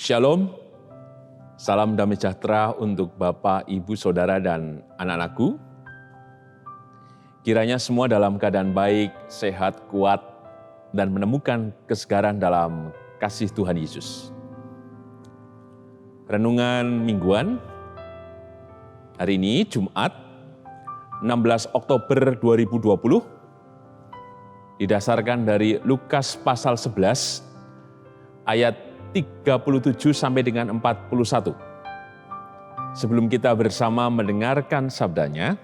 Shalom, salam damai sejahtera untuk Bapak, Ibu, Saudara, dan anak-anakku. Kiranya semua dalam keadaan baik, sehat, kuat, dan menemukan kesegaran dalam kasih Tuhan Yesus. Renungan mingguan, hari ini Jumat, 16 Oktober 2020, didasarkan dari Lukas pasal 11, ayat 37 sampai dengan 41. Sebelum kita bersama mendengarkan sabdanya,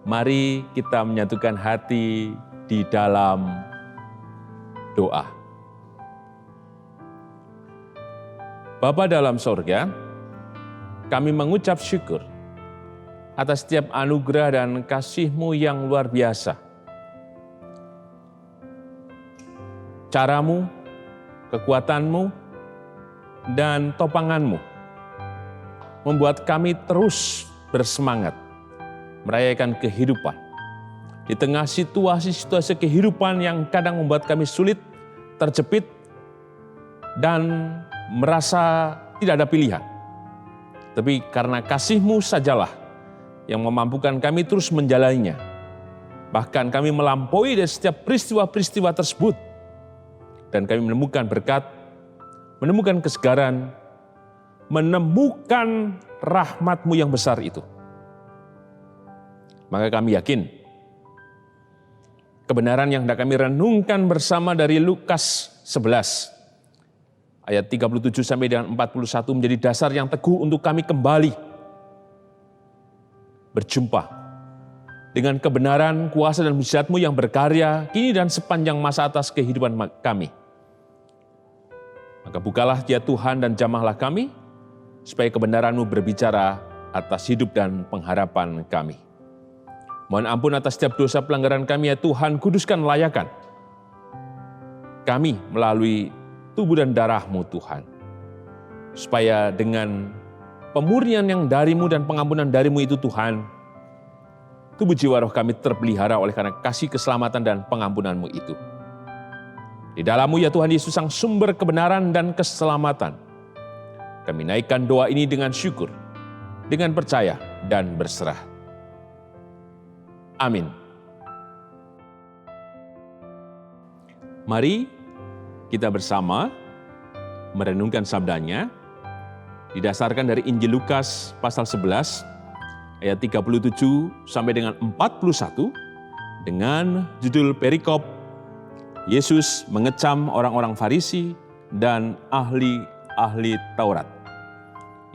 mari kita menyatukan hati di dalam doa. Bapa dalam sorga, kami mengucap syukur atas setiap anugerah dan kasih-Mu yang luar biasa. Cara-Mu, kekuatan-Mu, dan topangan-Mu membuat kami terus bersemangat merayakan kehidupan. Di tengah situasi-situasi kehidupan yang kadang membuat kami sulit, terjepit, dan merasa tidak ada pilihan. Tapi karena kasih-Mu sajalah yang memampukan kami terus menjalaninya. Bahkan kami melampaui dari setiap peristiwa-peristiwa tersebut. Dan kami menemukan berkat, menemukan kesegaran, menemukan rahmat-Mu yang besar itu. Maka kami yakin, kebenaran yang hendak kami renungkan bersama dari Lukas 11, ayat 37 sampai dengan 41 menjadi dasar yang teguh untuk kami kembali berjumpa dengan kebenaran, kuasa dan mujizat-Mu yang berkarya kini dan sepanjang masa atas kehidupan kami. Maka bukalah dia Tuhan dan jamahlah kami, supaya kebenaran-Mu berbicara atas hidup dan pengharapan kami. Mohon ampun atas setiap dosa pelanggaran kami ya Tuhan, kuduskan layakan kami melalui tubuh dan darah-Mu Tuhan. Supaya dengan pemurnian yang dari-Mu dan pengampunan dari-Mu itu Tuhan, tubuh jiwa roh kami terpelihara oleh karena kasih keselamatan dan pengampunan-Mu itu. Di dalam-Mu ya Tuhan Yesus sang sumber kebenaran dan keselamatan. Kami naikkan doa ini dengan syukur, dengan percaya dan berserah. Amin. Mari kita bersama merenungkan sabdanya, didasarkan dari Injil Lukas pasal 11, ayat 37 sampai dengan 41, dengan judul perikop Yesus mengecam orang-orang Farisi dan ahli-ahli Taurat.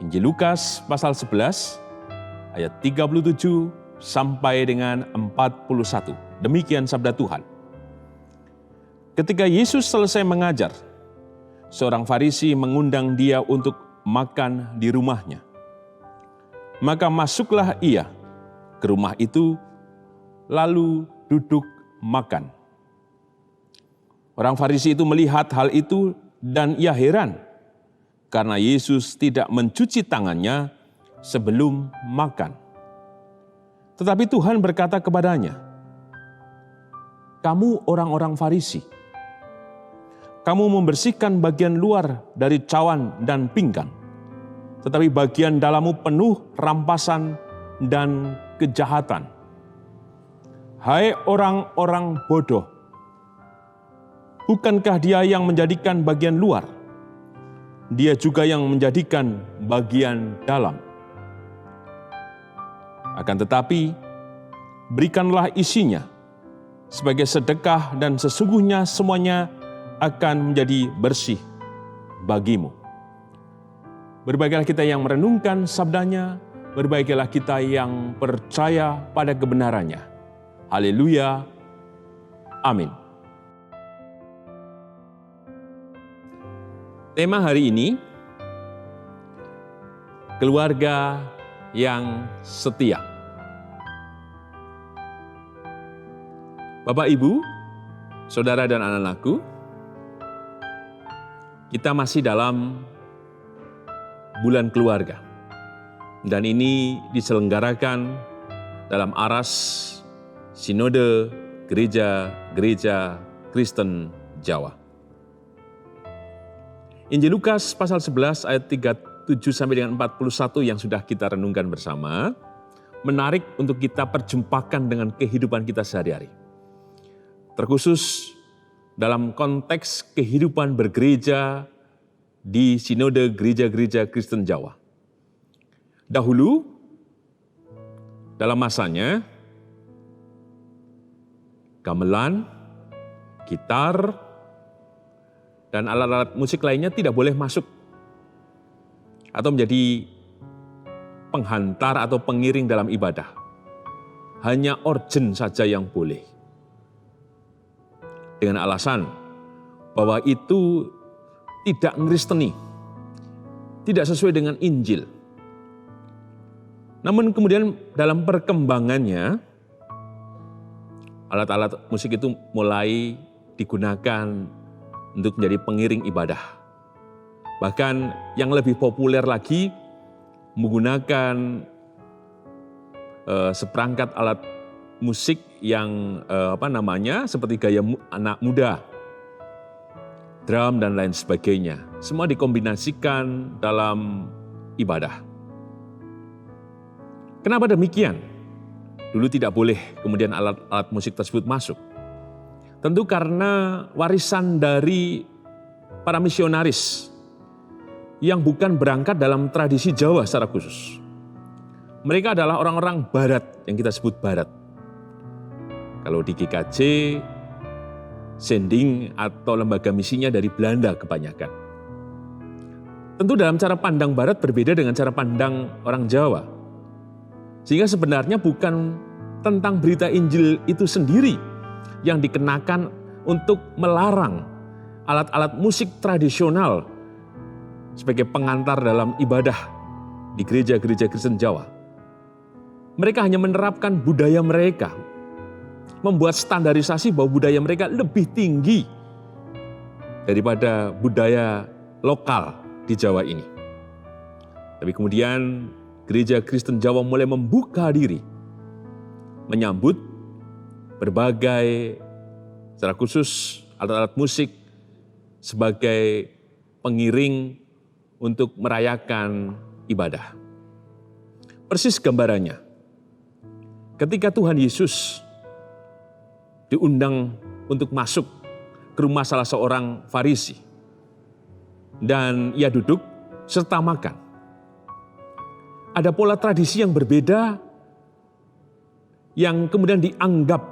Injil Lukas pasal 11 ayat 37 sampai dengan 41. Demikian sabda Tuhan. Ketika Yesus selesai mengajar, seorang Farisi mengundang dia untuk makan di rumahnya. Maka masuklah ia ke rumah itu, lalu duduk makan. Orang Farisi itu melihat hal itu dan ia heran karena Yesus tidak mencuci tangannya sebelum makan. Tetapi Tuhan berkata kepadanya, "Kamu orang-orang Farisi, kamu membersihkan bagian luar dari cawan dan pinggan, tetapi bagian dalammu penuh rampasan dan kejahatan. Hai orang-orang bodoh, bukankah Dia yang menjadikan bagian luar? Dia juga yang menjadikan bagian dalam. Akan tetapi, berikanlah isinya sebagai sedekah dan sesungguhnya semuanya akan menjadi bersih bagimu." Berbahagialah kita yang merenungkan sabdanya, berbahagialah kita yang percaya pada kebenarannya. Haleluya. Amin. Tema hari ini, keluarga yang setia. Bapak, Ibu, Saudara dan anak-anakku, kita masih dalam bulan keluarga. Dan ini diselenggarakan dalam aras Sinode Gereja-Gereja Kristen Jawa. Injil Lukas pasal 11 ayat 37 sampai dengan 41 yang sudah kita renungkan bersama, menarik untuk kita perjumpakan dengan kehidupan kita sehari-hari. Terkhusus dalam konteks kehidupan bergereja di Sinode Gereja-Gereja Kristen Jawa. Dahulu, dalam masanya, gamelan, gitar, dan alat-alat musik lainnya tidak boleh masuk atau menjadi penghantar atau pengiring dalam ibadah. Hanya organ saja yang boleh. Dengan alasan bahwa itu tidak ngristeni, tidak sesuai dengan Injil. Namun kemudian dalam perkembangannya, alat-alat musik itu mulai digunakan untuk menjadi pengiring ibadah. Bahkan yang lebih populer lagi menggunakan seperangkat alat musik yang seperti gaya anak muda, drum dan lain sebagainya. Semua dikombinasikan dalam ibadah. Kenapa demikian? Dulu tidak boleh kemudian alat-alat musik tersebut masuk. Tentu karena warisan dari para misionaris yang bukan berangkat dalam tradisi Jawa secara khusus. Mereka adalah orang-orang barat yang kita sebut barat. Kalau di GKJ, sending atau lembaga misinya dari Belanda kebanyakan. Tentu dalam cara pandang barat berbeda dengan cara pandang orang Jawa. Sehingga sebenarnya bukan tentang berita Injil itu sendiri yang dikenakan untuk melarang alat-alat musik tradisional sebagai pengantar dalam ibadah di gereja-gereja Kristen Jawa. Mereka hanya menerapkan budaya mereka, membuat standarisasi bahwa budaya mereka lebih tinggi daripada budaya lokal di Jawa ini. Tapi kemudian gereja Kristen Jawa mulai membuka diri, menyambut berbagai, secara khusus alat-alat musik sebagai pengiring untuk merayakan ibadah. Persis gambarannya, ketika Tuhan Yesus diundang untuk masuk ke rumah salah seorang Farisi, dan ia duduk serta makan. Ada pola tradisi yang berbeda yang kemudian dianggap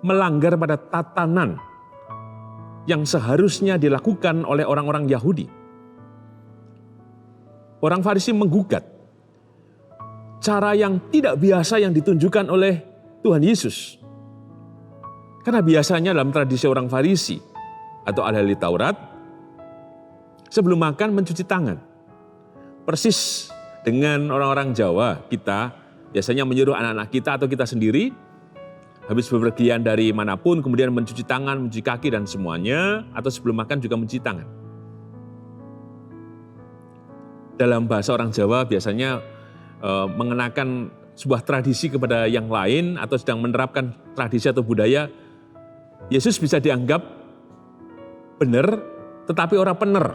melanggar pada tatanan yang seharusnya dilakukan oleh orang-orang Yahudi. Orang Farisi menggugat cara yang tidak biasa yang ditunjukkan oleh Tuhan Yesus. Karena biasanya dalam tradisi orang Farisi atau ahli Taurat, sebelum makan mencuci tangan. Persis dengan orang-orang Jawa, kita biasanya menyuruh anak-anak kita atau kita sendiri, habis bepergian dari manapun, kemudian mencuci tangan, mencuci kaki dan semuanya, atau sebelum makan juga mencuci tangan. Dalam bahasa orang Jawa biasanya mengenakan sebuah tradisi kepada yang lain atau sedang menerapkan tradisi atau budaya, Yesus bisa dianggap benar, tetapi orang benar.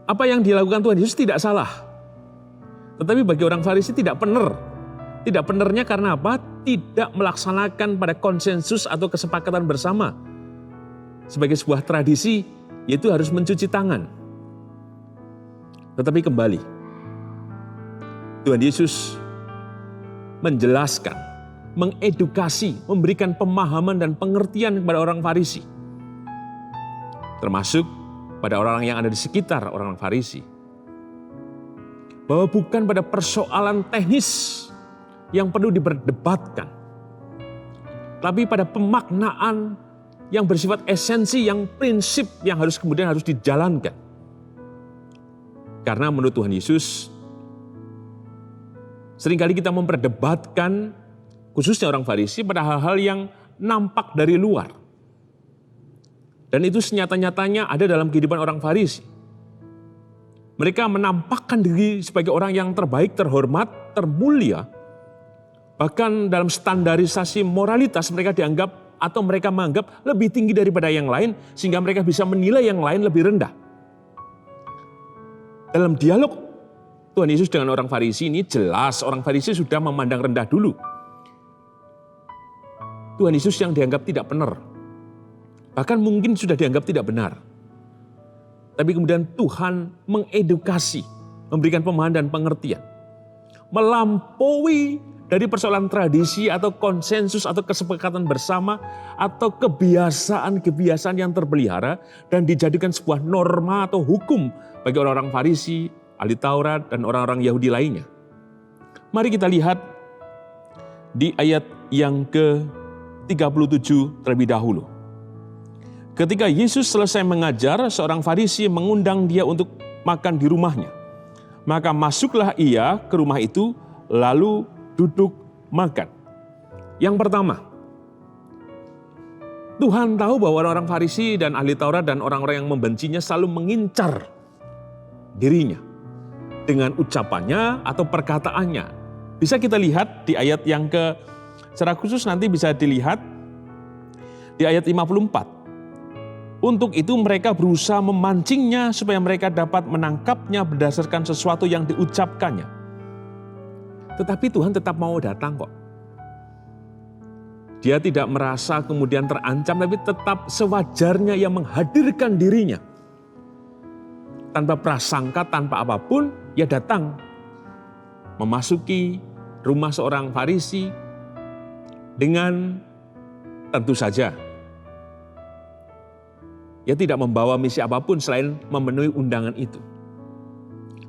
Apa yang dilakukan Tuhan Yesus tidak salah, tetapi bagi orang Farisi tidak benar. Tidak benarnya karena apa? Tidak melaksanakan pada konsensus atau kesepakatan bersama. Sebagai sebuah tradisi, yaitu harus mencuci tangan. Tetapi kembali, Tuhan Yesus menjelaskan, mengedukasi, memberikan pemahaman dan pengertian kepada orang Farisi. Termasuk pada orang yang ada di sekitar orang Farisi. Bahwa bukan pada persoalan teknis yang perlu diperdebatkan, tapi pada pemaknaan yang bersifat esensi, yang prinsip yang kemudian harus dijalankan. Karena menurut Tuhan Yesus, seringkali kita memperdebatkan, khususnya orang Farisi, pada hal-hal yang nampak dari luar. Dan itu senyata-nyatanya ada dalam kehidupan orang Farisi. Mereka menampakkan diri sebagai orang yang terbaik, terhormat, termulia. Bahkan dalam standarisasi moralitas mereka dianggap atau mereka menganggap lebih tinggi daripada yang lain sehingga mereka bisa menilai yang lain lebih rendah. Dalam dialog Tuhan Yesus dengan orang Farisi ini jelas orang Farisi sudah memandang rendah dulu Tuhan Yesus yang dianggap tidak benar. Bahkan mungkin sudah dianggap tidak benar. Tapi kemudian Tuhan mengedukasi, memberikan pemahaman dan pengertian. Melampaui dari persoalan tradisi atau konsensus atau kesepakatan bersama atau kebiasaan-kebiasaan yang terpelihara dan dijadikan sebuah norma atau hukum bagi orang-orang Farisi, ahli Taurat, dan orang-orang Yahudi lainnya. Mari kita lihat di ayat yang ke-37 terlebih dahulu. Ketika Yesus selesai mengajar, seorang Farisi mengundang dia untuk makan di rumahnya. Maka masuklah ia ke rumah itu, lalu duduk makan. Yang pertama, Tuhan tahu bahwa orang-orang Farisi dan ahli Taurat dan orang-orang yang membencinya selalu mengincar dirinya dengan ucapannya atau perkataannya. Bisa kita lihat di ayat yang secara khusus nanti bisa dilihat di ayat 54. Untuk itu mereka berusaha memancingnya supaya mereka dapat menangkapnya berdasarkan sesuatu yang diucapkannya. Tetapi Tuhan tetap mau datang kok. Dia tidak merasa kemudian terancam, tapi tetap sewajarnya yang menghadirkan dirinya. Tanpa prasangka, tanpa apapun, ia datang. Memasuki rumah seorang Farisi dengan tentu saja ia tidak membawa misi apapun selain memenuhi undangan itu.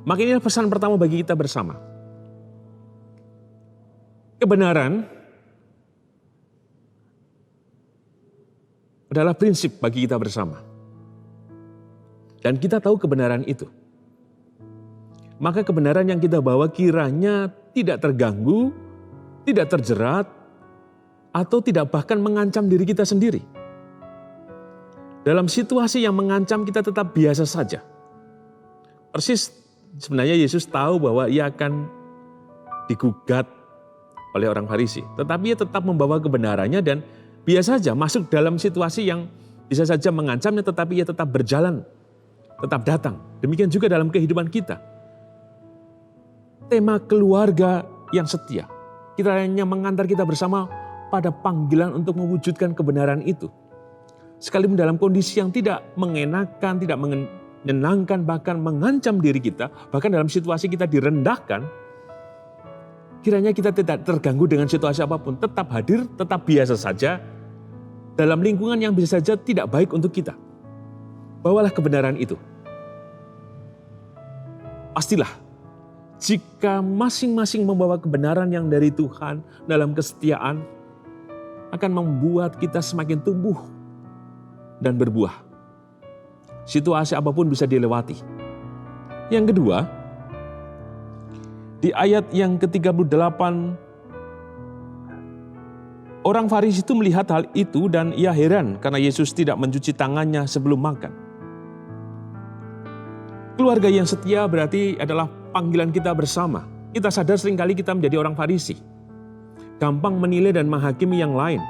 Maka ini pesan pertama bagi kita bersama. Kebenaran adalah prinsip bagi kita bersama. Dan kita tahu kebenaran itu. Maka kebenaran yang kita bawa kiranya tidak terganggu, tidak terjerat, atau tidak bahkan mengancam diri kita sendiri. Dalam situasi yang mengancam kita tetap biasa saja. Persis sebenarnya Yesus tahu bahwa ia akan digugat oleh orang Farisi. Tetapi ia tetap membawa kebenarannya dan biasa saja masuk dalam situasi yang bisa saja mengancamnya, tetapi ia tetap berjalan, tetap datang. Demikian juga dalam kehidupan kita. Tema keluarga yang setia. Kiranya mengantar kita bersama pada panggilan untuk mewujudkan kebenaran itu. Sekalipun dalam kondisi yang tidak mengenakan, tidak menyenangkan, bahkan mengancam diri kita, bahkan dalam situasi kita direndahkan, kiranya kita tidak terganggu dengan situasi apapun, tetap hadir, tetap biasa saja, dalam lingkungan yang bisa saja tidak baik untuk kita. Bawalah kebenaran itu. Pastilah, jika masing-masing membawa kebenaran yang dari Tuhan dalam kesetiaan, akan membuat kita semakin tumbuh dan berbuah. Situasi apapun bisa dilewati. Yang kedua, di ayat yang ke-38, orang Farisi itu melihat hal itu dan ia heran karena Yesus tidak mencuci tangannya sebelum makan. Keluarga yang setia berarti adalah panggilan kita bersama. Kita sadar seringkali kita menjadi orang Farisi. Gampang menilai dan menghakimi yang lain.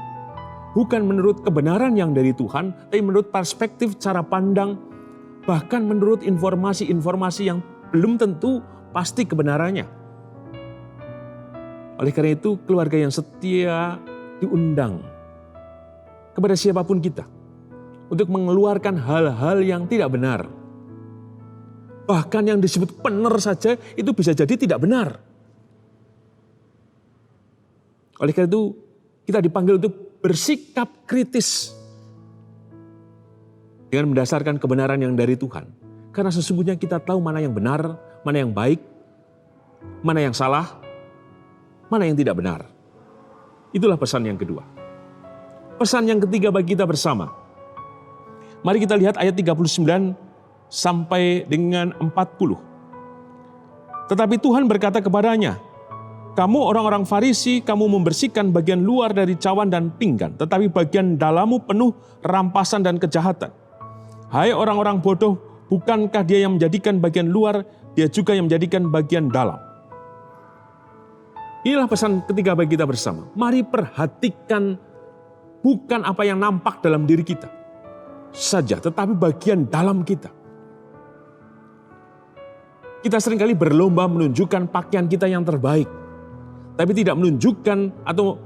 Bukan menurut kebenaran yang dari Tuhan, tapi menurut perspektif cara pandang, bahkan menurut informasi-informasi yang belum tentu pasti kebenarannya. Oleh karena itu, keluarga yang setia diundang kepada siapapun kita untuk mengeluarkan hal-hal yang tidak benar. Bahkan yang disebut benar saja itu bisa jadi tidak benar. Oleh karena itu, kita dipanggil untuk bersikap kritis dengan mendasarkan kebenaran yang dari Tuhan. Karena sesungguhnya kita tahu mana yang benar, mana yang baik, mana yang salah, mana yang tidak benar. Itulah pesan yang kedua. Pesan yang ketiga bagi kita bersama. Mari kita lihat ayat 39 sampai dengan 40. Tetapi Tuhan berkata kepadanya, "Kamu orang-orang Farisi, kamu membersihkan bagian luar dari cawan dan pinggan, tetapi bagian dalammu penuh rampasan dan kejahatan. Hai orang-orang bodoh, bukankah dia yang menjadikan bagian luar, dia juga yang menjadikan bagian dalam?" Inilah pesan ketiga bagi kita bersama. Mari perhatikan bukan apa yang nampak dalam diri kita saja, tetapi bagian dalam kita. Kita seringkali berlomba menunjukkan pakaian kita yang terbaik, tapi tidak menunjukkan atau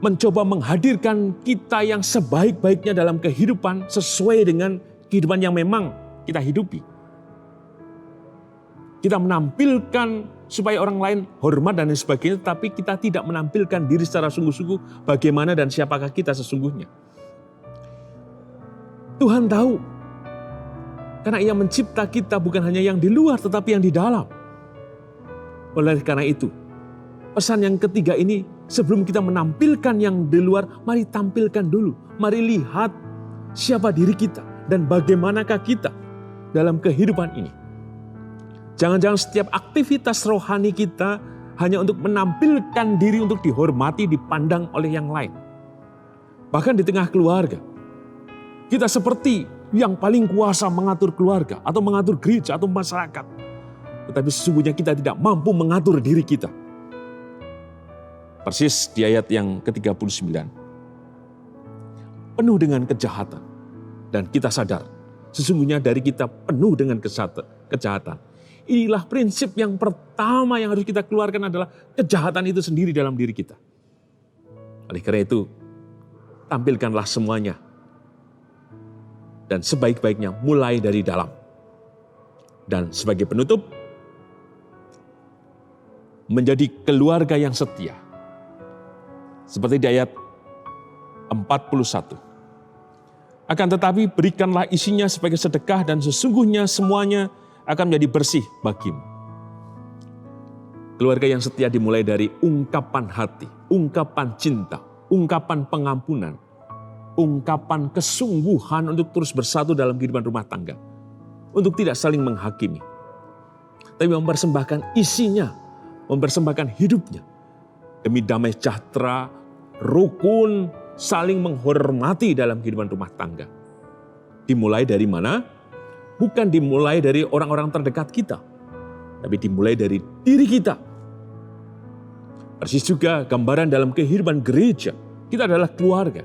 mencoba menghadirkan kita yang sebaik-baiknya dalam kehidupan sesuai dengan kehidupan yang memang kita hidupi. Kita menampilkan supaya orang lain hormat dan sebagainya, tapi kita tidak menampilkan diri secara sungguh-sungguh bagaimana dan siapakah kita sesungguhnya. Tuhan tahu, karena Ia mencipta kita bukan hanya yang di luar tetapi yang di dalam. Oleh karena itu, pesan yang ketiga ini, sebelum kita menampilkan yang di luar, mari tampilkan dulu. Mari lihat siapa diri kita dan bagaimanakah kita dalam kehidupan ini. Jangan-jangan setiap aktivitas rohani kita hanya untuk menampilkan diri untuk dihormati, dipandang oleh yang lain. Bahkan di tengah keluarga, kita seperti yang paling kuasa mengatur keluarga atau mengatur gereja atau masyarakat. Tetapi sesungguhnya kita tidak mampu mengatur diri kita. Persis di ayat yang ke-39. Penuh dengan kejahatan. Dan kita sadar, sesungguhnya dari kita penuh dengan kejahatan. Inilah prinsip yang pertama yang harus kita keluarkan adalah kejahatan itu sendiri dalam diri kita. Oleh karena itu, tampilkanlah semuanya. Dan sebaik-baiknya mulai dari dalam. Dan sebagai penutup, menjadi keluarga yang setia. Seperti di ayat 41. Akan tetapi berikanlah isinya sebagai sedekah dan sesungguhnya semuanya akan menjadi bersih bagimu. Keluarga yang setia dimulai dari ungkapan hati, ungkapan cinta, ungkapan pengampunan, ungkapan kesungguhan untuk terus bersatu dalam kehidupan rumah tangga. Untuk tidak saling menghakimi. Tapi mempersembahkan isinya, mempersembahkan hidupnya. Demi damai sejahtera, rukun, saling menghormati dalam kehidupan rumah tangga. Dimulai dari mana? Bukan dimulai dari orang-orang terdekat kita, tapi dimulai dari diri kita. Persis juga gambaran dalam kehidupan gereja, kita adalah keluarga.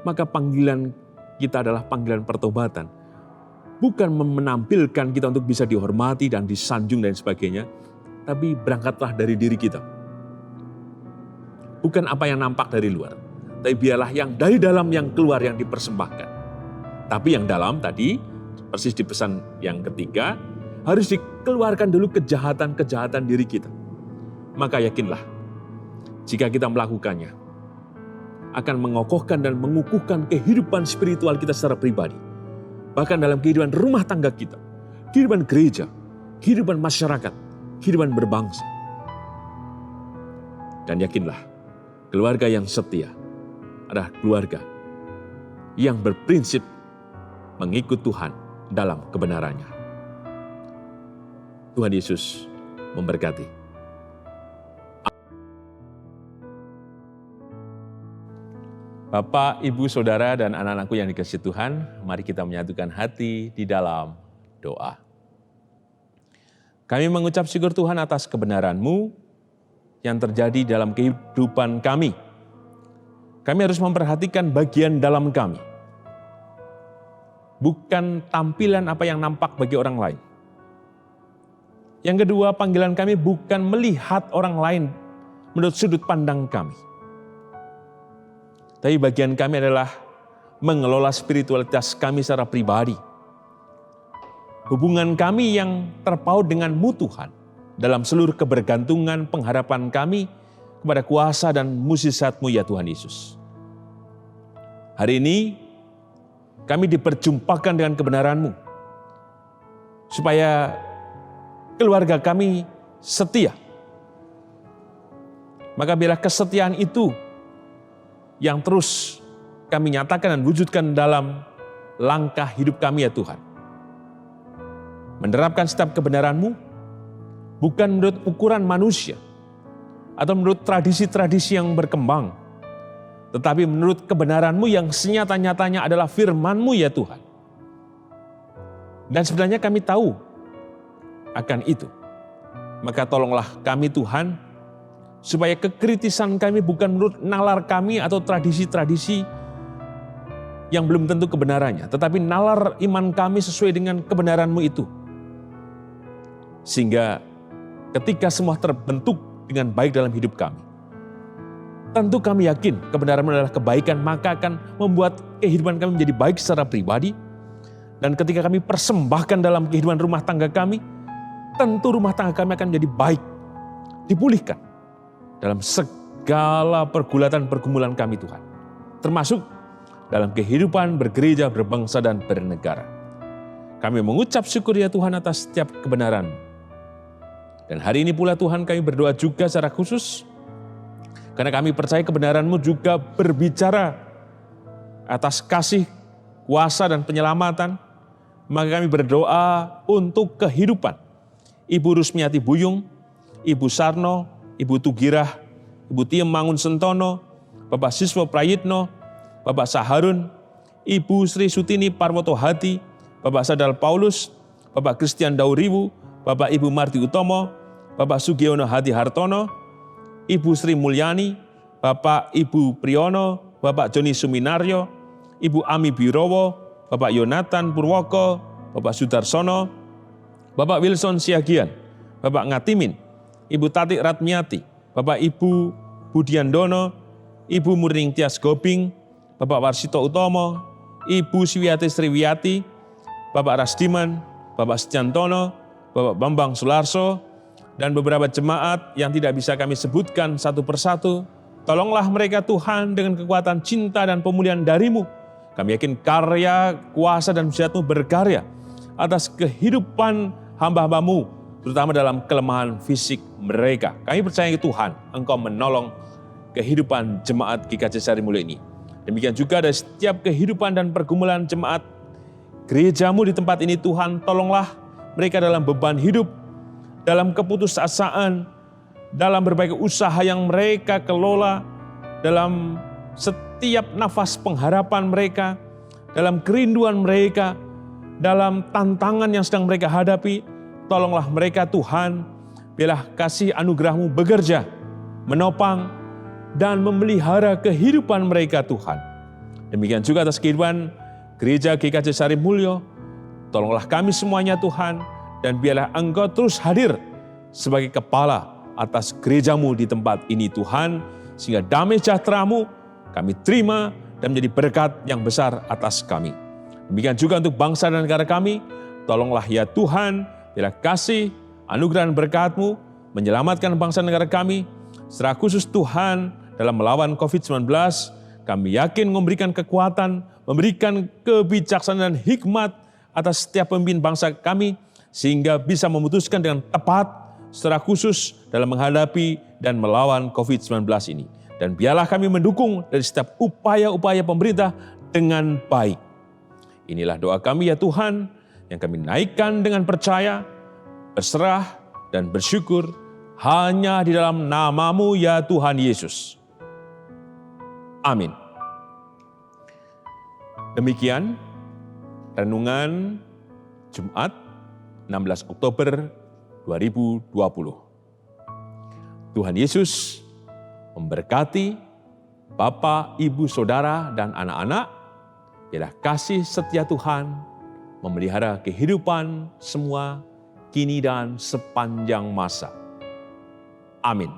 Maka panggilan kita adalah panggilan pertobatan. Bukan menampilkan kita untuk bisa dihormati dan disanjung dan sebagainya, tapi berangkatlah dari diri kita. Bukan apa yang nampak dari luar, tapi biarlah yang dari dalam yang keluar yang dipersembahkan. Tapi yang dalam tadi, persis di pesan yang ketiga, harus dikeluarkan dulu kejahatan-kejahatan diri kita. Maka yakinlah, jika kita melakukannya, akan mengokohkan dan mengukuhkan kehidupan spiritual kita secara pribadi. Bahkan dalam kehidupan rumah tangga kita, kehidupan gereja, kehidupan masyarakat, kehidupan berbangsa. Dan yakinlah, keluarga yang setia adalah keluarga yang berprinsip mengikut Tuhan dalam kebenarannya. Tuhan Yesus memberkati. Bapak, Ibu, Saudara, dan anak-anakku yang dikasihi Tuhan, mari kita menyatukan hati di dalam doa. Kami mengucap syukur Tuhan atas kebenaran-Mu yang terjadi dalam kehidupan kami. Kami harus memperhatikan bagian dalam kami. Bukan tampilan apa yang nampak bagi orang lain. Yang kedua, panggilan kami bukan melihat orang lain menurut sudut pandang kami. Tapi bagian kami adalah mengelola spiritualitas kami secara pribadi. Hubungan kami yang terpaut dengan-Mu Tuhan dalam seluruh kebergantungan pengharapan kami kepada kuasa dan mukjizat-Mu ya Tuhan Yesus. Hari ini kami diperjumpakan dengan kebenaran-Mu, supaya keluarga kami setia. Maka biarlah kesetiaan itu yang terus kami nyatakan dan wujudkan dalam langkah hidup kami ya Tuhan. Menerapkan setiap kebenaran-Mu, bukan menurut ukuran manusia, atau menurut tradisi-tradisi yang berkembang, tetapi menurut kebenaran-Mu yang senyata-nyatanya adalah firman-Mu ya Tuhan. Dan sebenarnya kami tahu akan itu. Maka tolonglah kami Tuhan, supaya kekritisan kami bukan menurut nalar kami atau tradisi-tradisi yang belum tentu kebenarannya, tetapi nalar iman kami sesuai dengan kebenaran-Mu itu. Sehingga ketika semua terbentuk dengan baik dalam hidup kami, tentu kami yakin kebenaran-Mu adalah kebaikan, maka akan membuat kehidupan kami menjadi baik secara pribadi. Dan ketika kami persembahkan dalam kehidupan rumah tangga kami, tentu rumah tangga kami akan menjadi baik, dipulihkan dalam segala pergulatan pergumulan kami Tuhan. Termasuk dalam kehidupan bergereja, berbangsa, dan bernegara. Kami mengucap syukur ya Tuhan atas setiap kebenaran. Dan hari ini pula Tuhan kami berdoa juga secara khusus, karena kami percaya kebenaran-Mu juga berbicara atas kasih, kuasa, dan penyelamatan, maka kami berdoa untuk kehidupan Ibu Rusmiati Buyung, Ibu Sarno, Ibu Tugirah, Ibu Tiem Mangun Sentono, Bapak Siswo Prayitno, Bapak Saharun, Ibu Sri Sutini Parwoto Hati, Bapak Sadal Paulus, Bapak Christian Dauriwu, Bapak Ibu Marti Utomo, Bapak Sugiono Hadi Hartono, Ibu Sri Mulyani, Bapak Ibu Priyono, Bapak Joni Suminaryo, Ibu Ami Birowo, Bapak Yonatan Purwoko, Bapak Sudarsono, Bapak Wilson Siagian, Bapak Ngatimin, Ibu Tati Ratmiati, Bapak Ibu Budiandono, Ibu Murning Tias Gobing, Bapak Warsito Utomo, Ibu Swiati Sriwiati, Bapak Rasdiman, Bapak Setiantono, Bapak Bambang Sularso, dan beberapa jemaat yang tidak bisa kami sebutkan satu persatu. Tolonglah mereka Tuhan dengan kekuatan cinta dan pemulihan dari-Mu. Kami yakin karya, kuasa, dan mujizat-Mu berkarya atas kehidupan hamba-hamba-Mu, terutama dalam kelemahan fisik mereka. Kami percaya Tuhan, Engkau menolong kehidupan jemaat GKJ Sari Mulyo ini. Demikian juga dari setiap kehidupan dan pergumulan jemaat gereja-Mu di tempat ini, Tuhan, tolonglah mereka dalam beban hidup, dalam keputusasaan, dalam berbagai usaha yang mereka kelola, dalam setiap nafas pengharapan mereka, dalam kerinduan mereka, dalam tantangan yang sedang mereka hadapi. Tolonglah mereka Tuhan, biarlah kasih anugerah-Mu bekerja, menopang, dan memelihara kehidupan mereka Tuhan. Demikian juga atas kehidupan Gereja GKJ Sari Mulyo, tolonglah kami semuanya Tuhan, dan biarlah Engkau terus hadir sebagai kepala atas gereja-Mu di tempat ini Tuhan, sehingga damai sejahtera-Mu kami terima dan menjadi berkat yang besar atas kami. Demikian juga untuk bangsa dan negara kami, tolonglah ya Tuhan, biarlah kasih, anugerah dan berkat-Mu menyelamatkan bangsa dan negara kami, secara khusus Tuhan dalam melawan COVID-19, kami yakin memberikan kekuatan, memberikan kebijaksanaan dan hikmat atas setiap pemimpin bangsa kami, sehingga bisa memutuskan dengan tepat, secara khusus dalam menghadapi dan melawan COVID-19 ini. Dan biarlah kami mendukung dari setiap upaya-upaya pemerintah dengan baik. Inilah doa kami ya Tuhan, yang kami naikkan dengan percaya, berserah, dan bersyukur hanya di dalam nama-Mu ya Tuhan Yesus. Amin. Demikian renungan Jumat 16 Oktober 2020. Tuhan Yesus memberkati Bapak, Ibu, Saudara, dan anak-anak. Biarlah kasih setia Tuhan memelihara kehidupan semua kini dan sepanjang masa. Amin.